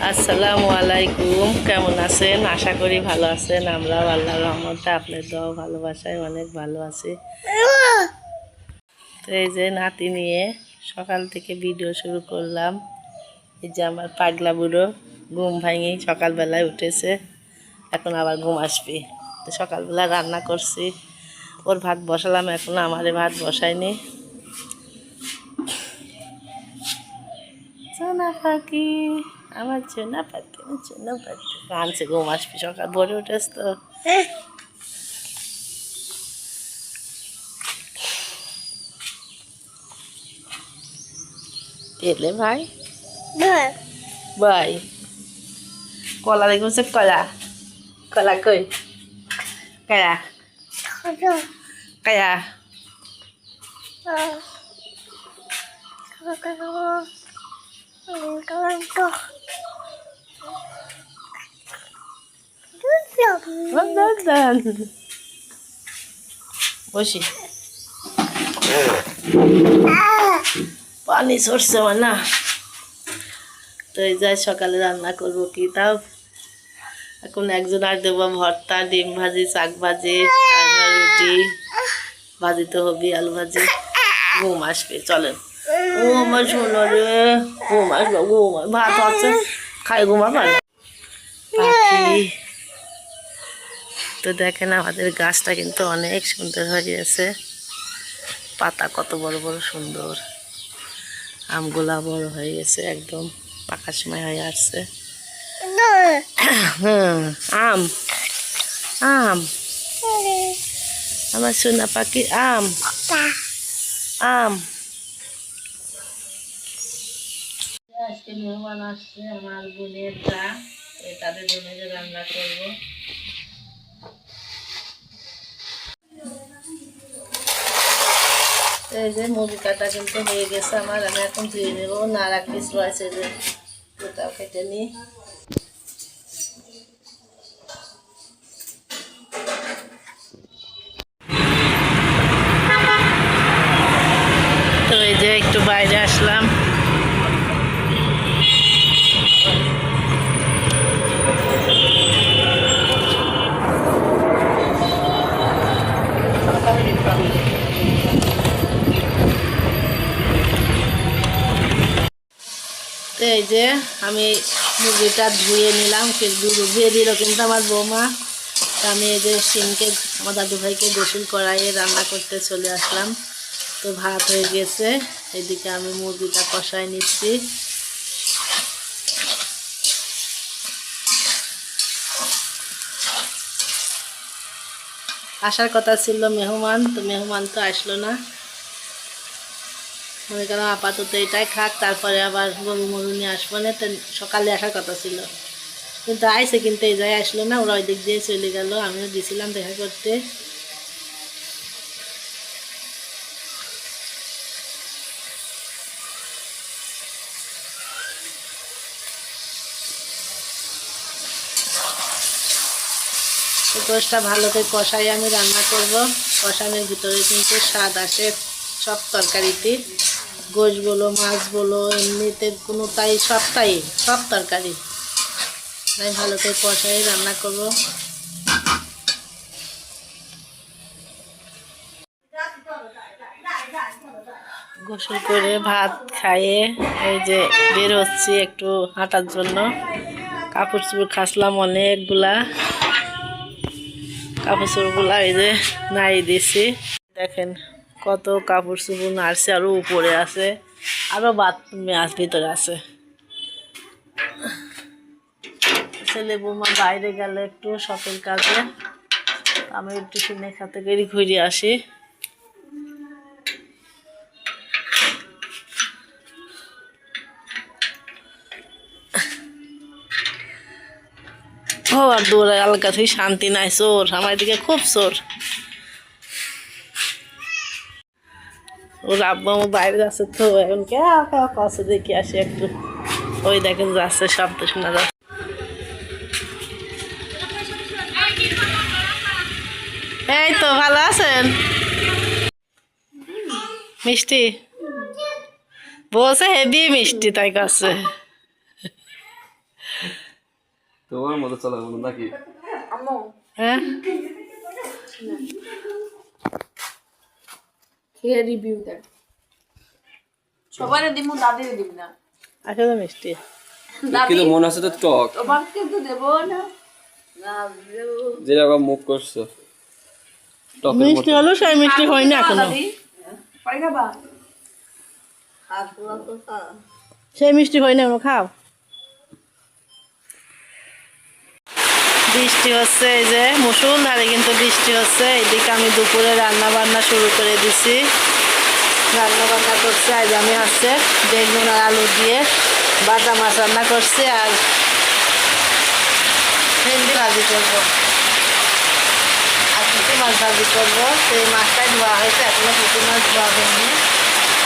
আসসালামু আলাইকুম, কেমন আছেন? আশা করি ভালো আছেন। আমরাও আল্লাহর রহমতে আপনার দোয়া ভালোবাসায় অনেক ভালো আছি। তো এই যে নাতি নিয়ে সকাল থেকে ভিডিও শুরু করলাম। এই যে আমার পাগলা বুড়ো ঘুম ভাঙি সকালবেলায় উঠেছে, এখন আবার ঘুম আসবে। তো সকালবেলা রান্না করছি, ওর ভাত বসালাম, এখন আমারে ভাত বসায়নি। সোনা পাখি, আমার সোনা পাখি, আমার সোনা পাখি কাঁদছে, ঘুম আসবি, সকাল ভোরে উঠেছ তো। এলে ভাই ভাই কলা দেখছে, কলা কলা কই কায়া কায়া বসি পানি সরছে আমার না। তো এই যাই সকালে রান্না করবো কি, তাও এখন একজন আর দেবো ভর্তা, ডিম ভাজি, শাক ভাজি, আর রুটি ভাজিতে হবে, আলু ভাজি। ঘুম আসবে, চলেন। ও আমার শোনো রে, ঘুম আসবে, ঘুম ভাত হচ্ছে, খাই ঘুমাবা না পাখি। তো দেখেন আমাদের গাছটা কিন্তু অনেক সুন্দর হয়ে গেছে, পাতা কত বড় বড় সুন্দর, আমগুলা বড় হয়ে গেছে, একদম পাকার সময় হয়ে আসছে। আম আম আমার সোনা পাখি, আম আম। আজকে মেহমান আসছে আমার বোনেরটা, তাদের জন্য যে রান্না করবো। এই যে মুরগি কাটা কিন্তু হয়ে গেছে আমার, আমি এখন ধুয়ে নেবো। নাড়া পিস রয়েছে, যে ওটাও কেটে নিই। তো এই যে একটু বাইরে আসলাম। তো এই যে আমি মুরগিটা ধুয়ে নিলাম, ধুয়ে দিল কিন্তু আমার বৌমা। তো আমি এই যে সিমকে, আমার দাদু ভাইকে গোসল করাইয়ে রান্না করতে চলে আসলাম। তো ভাত হয়ে গেছে, এদিকে আমি মুরগিটা কষায় নিচ্ছি। আসার কথা ছিল মেহমান, তো মেহমান তো আসলো না। মনে করো আপাতত এটাই খাক, তারপরে আবার গরু মরু নিয়ে আসবো না। তো সকালে আসার কথা ছিল, কিন্তু আইসে, কিন্তু এই জায়গায় আসলো না, ওরা ওই দিক দিয়ে চলে গেল। আমিও দিয়েছিলাম দেখা করতে। গোশটা ভালো করে কষাই আমি রান্না করব। কষানোর ভিতরে কিন্তু স্বাদ আসে সব তরকারিতে, গোশ বলো, মাছ বলো, এমনিতে কোনো তাই সবটাই, সব তরকারি আমি ভালো করে কষাই রান্না করব। গোসল করে ভাত খাইয়ে এই যে বের হচ্ছি একটু হাঁটার জন্য। কাপড় চোপড় খাসলাম অনেকগুলা, কাপড় চোপড়গুলা এই যে নাই দিছি। দেখেন কত কাপড় চোপড় নাড়ছে, আরো উপরে আছে, আরো বাথরুমে ভিতরে আছে। ছেলে বৌমা বাইরে গেল একটু শপের কাজে, আমি একটু শুনে খাতে করে ঘুরে আসি। ও আর দৌড়ে আলগা থেকে শান্তি নাই, চোর আমার দিকে খুব চোর। ওর আব্বা আমার বাইরে যাচ্ছে, তো এখন কাছে দেখে আসি একটু। ওই দেখেন যাচ্ছে, শব্দ শোনা যাচ্ছে। এই তো ভালো আছেন? মিষ্টি বলছে, হেভি মিষ্টি তাই কাছে। তোমার মতো চলার মতো নাকি? হ্যাঁ খেয়ে রিভিউ দেন। সবারে দিমু, দাদিরে দিব না। আসলে মিষ্টি কিন্তু মনে আছে তো টক, তোমাকে তো দেবো না। যেরকম মুখ করছো টকের মিষ্টি মতো। হলো সেই মিষ্টি হয় না এখনো দাদি পরে খাবা? সেই মিষ্টি হয় না এখনো খাও বৃষ্টি হচ্ছে এই যে মুষলধারে কিন্তু বৃষ্টি হচ্ছে এদিকে আমি দুপুরে রান্না বান্না শুরু করে দিছি রান্না বান্না করছি আজ আমি হচ্ছে বেগুন আর আলু দিয়ে বাটা মাছ রান্না করছি আর ভেন্ডি ভাজি করবো আর পুঁটি মাছ ভাজি করবো সেই মাছটাই ধোয়া হয়েছে এখনো পুঁটি মাছ ধোয়া হয়নি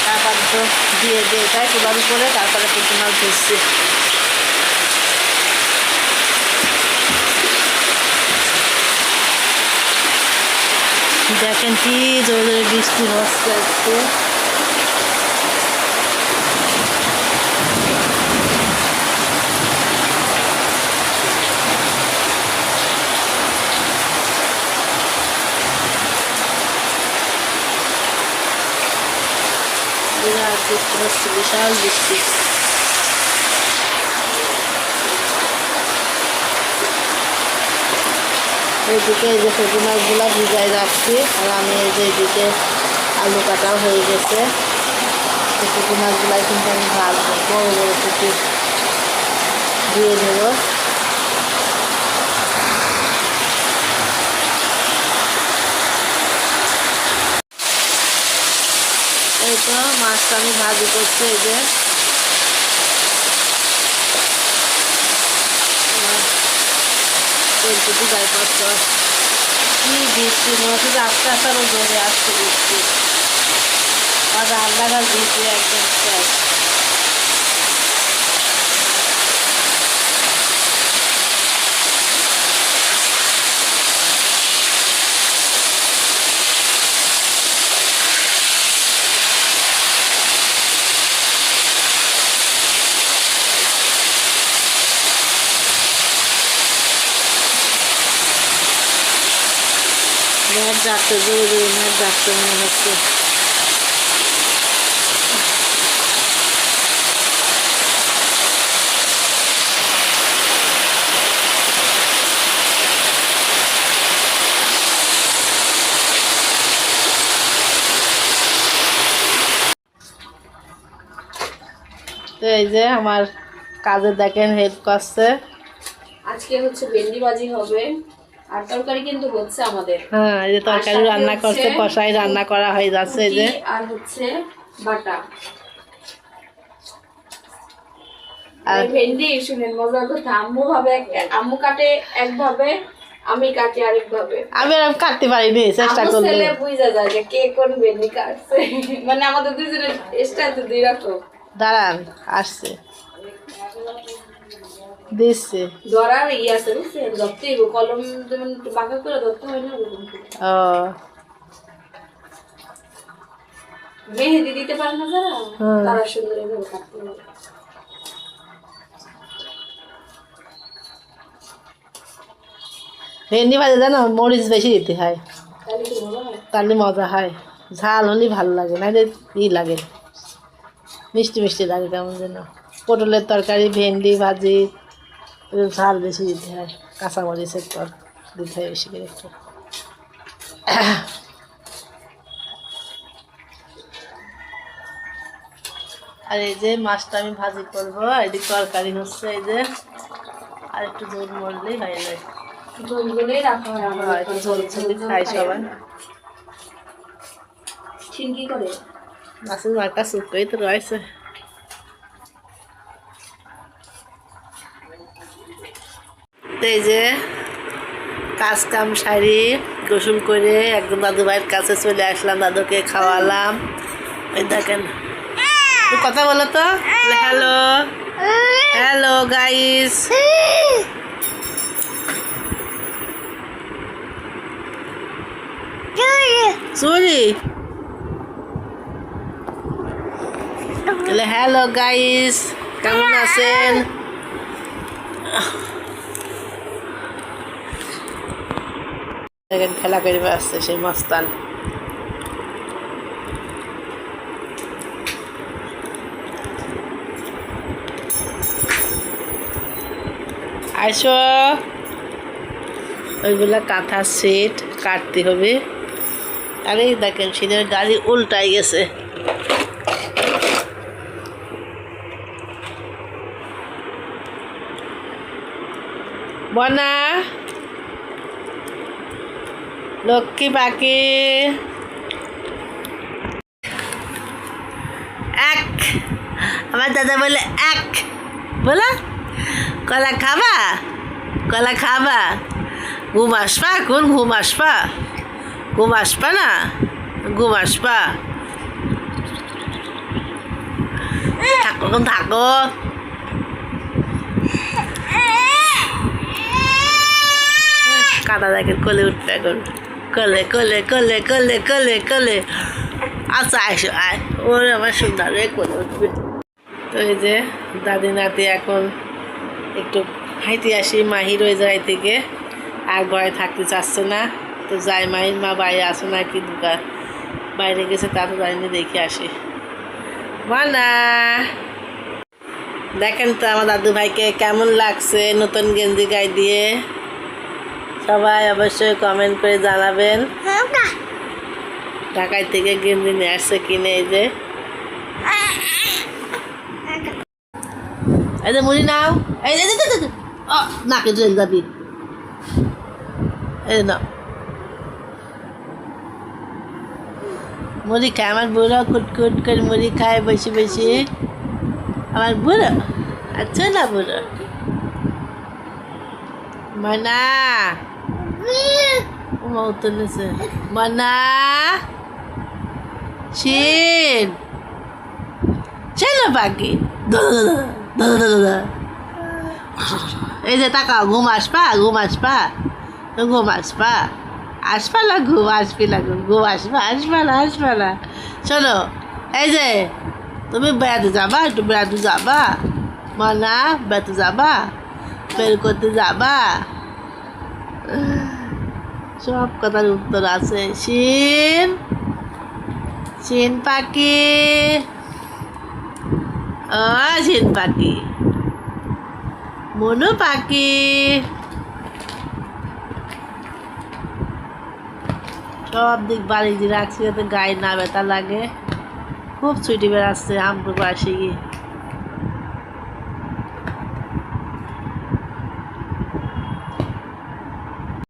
তারপর তো দিয়ে দিয়ে এটাই চুলার উপরে তারপরে পুঁটি মাছ ধুচ্ছি দেখেন কি জোরে জোরে বৃষ্টি হচ্ছে আজকে বিরাট বৃষ্টি হচ্ছে বিশাল বৃষ্টি এইদিকে এই যে পুঁটি মাছগুলো ভিজাই রাখছি আর আমি এই যে এইদিকে আলু কাটাও হয়ে গেছে এই পুঁটি মাছগুলাই কিন্তু আমি ভাজবো বড়ো বড়ো পুঁটি দিয়ে দেবো এই তো মাছটা আমি ভাজি করছি এই যে তেলকুটি যাই করছ কি বৃষ্টি মনে হচ্ছে যে আস্তে আস্তে আরো জোরে আসছে বৃষ্টি আর রান্নাঘর বৃষ্টি একদম শেষ মেঘ ডাকতে জোরে জোরে মেঘ ডাকতে মনে হচ্ছে তো এই যে আমার কাজে দেখেন হেল্প করছে আজকে হচ্ছে ভেন্ডি ভাজি হবে আর তরকারি কিন্তু হচ্ছে আমাদের। হ্যাঁ এই যে তরকারি আর সাথে রান্না করছে হচ্ছে কষাই রান্না করা হয়ে যাচ্ছে এই যে পুঁটি আর হচ্ছে বাটা আর আর ভেন্ডি। শুনেন মজার কথা, আম্মু কাটে একভাবে, আমি কাটি আরেক ভাবে। আমি আর কাটতে পারিনি চেষ্টা আম্মু করলে ছেলে বুঝা যায় যে কে কোন ভেন্ডি কাটছে। মানে আমাদের দুজনের স্টাইল তো দুই রকম। দাঁড়ান আসছে দিচ্ছে ধরার ইয়ে আছে বুঝছেন, ধরতে হইব, কলম যেমন একটু বাঁকা করে ধরতে হয় না ওরকম করে। ও মেহেদি দিতে পারে না যারা, হুম। তারা সুন্দর এভাবে কাটতে হবে। ভেন্ডি ভাজা জানো মরিচ বেশি দিতে হয় তাহলে কি মজা হয়? তাহলে মজা হয় ঝাল হলে ভালো লাগে না ই লাগে মিষ্টি মিষ্টি লাগে কেমন যেন পটলের তরকারি ভেন্ডি ভাজি ঝাল বেশি দিতে হয় কাঁচামরিচের পর দিতে হয় বেশি করে একটু আর এই যে মাছটা আমি ভাজি করবো এদিকে তরকারি হচ্ছে এই যে আর একটু ঝোল মরলেই হয়ে যায় ঝোলগুলোই রাখা হয় আমার। একটু ঝোল ঝোল খাই সবাই ছিনকি করে মাছের মার্কা শুকোই তো রয়েছে এই যে কাজ কাম সারি গোসল করে একদম দাদু ভাইয়ের কাছে চলে আসলাম দাদুকে খাওয়ালাম ওই দেখেন কথা বলো তো hello hello guys sorry hello guys কেমন আছেন দেখেন খেলা করে আসছে সেই মস্তান। আইসো, ওইগুলা কাঁথা সেট কাটতে হবে। আরে দেখেন সিনের গাড়ি উল্টাই গেছে। বনা লক্ষ্মী পাখি এক, আমার দাদা বলে এক, বলো কলা খাবা, কলা খাবা। ঘুম আসবা, কোন ঘুম আসবা, ঘুম আসবা না, ঘুম আসবা, থাকো কোন থাকো। কাদা দেখেন কোলে উঠবে এখন, কোলে কোলে কোলে কোলে কোলে কোলে। আচ্ছা আইসো আয়, ওর আমার সুন্দর কোলে উঠবে। তো এই যে দাদি নাতি এখন একটু হাইতে আসি, মাহি রয়ে যায় থেকে আর ঘরে থাকতে চাচ্ছে না। তো যাই, মাহির মা বাইরে আসে না কি দোকান বাইরে গেছে, তা তো জানি, দেখে আসি। মানা দেখেন তো আমার দাদু ভাইকে কেমন লাগছে নতুন গেঞ্জি গায়ে দিয়ে, সবাই অবশ্যই কমেন্ট করে জানাবেন। ঢাকায় থেকে গেঞ্জি নিয়ে আসছে কিনে। এই যে এই যে মুড়ি নাও, এই যে নাকে চলে যাবি, এই নাও মুড়ি খায়। আমার বুড়ো কুটকুট করে মুড়ি খায় বসে বসে, আমার বুড়ো। আচ্ছা না বুড়ো মানা মৌতনেছে মানা শিন চলো পাখি। এই যে তাকাও, ঘুম আসবা, ঘুম আসবা, ঘুম আসবা, আসবা না, ঘুম আসবি না, ঘুম আসবা, আসবা না, আসবা না। শোনো, এই যে তুমি বেড়াতে যাবা, একটু বেড়াতে যাবা, মানা বেড়াতে যাবা, বের করতে যাবা, সব কথার উত্তর আছে। শিন শিন পাখি, ও শিন পাখি, মনু পাখি, সব দিক বাড়ি দিয়ে রাখছি যাতে গায়ে না ব্যথা লাগে। খুব ছুটি বেড়াচ্ছে আমপুর পাশে গিয়ে।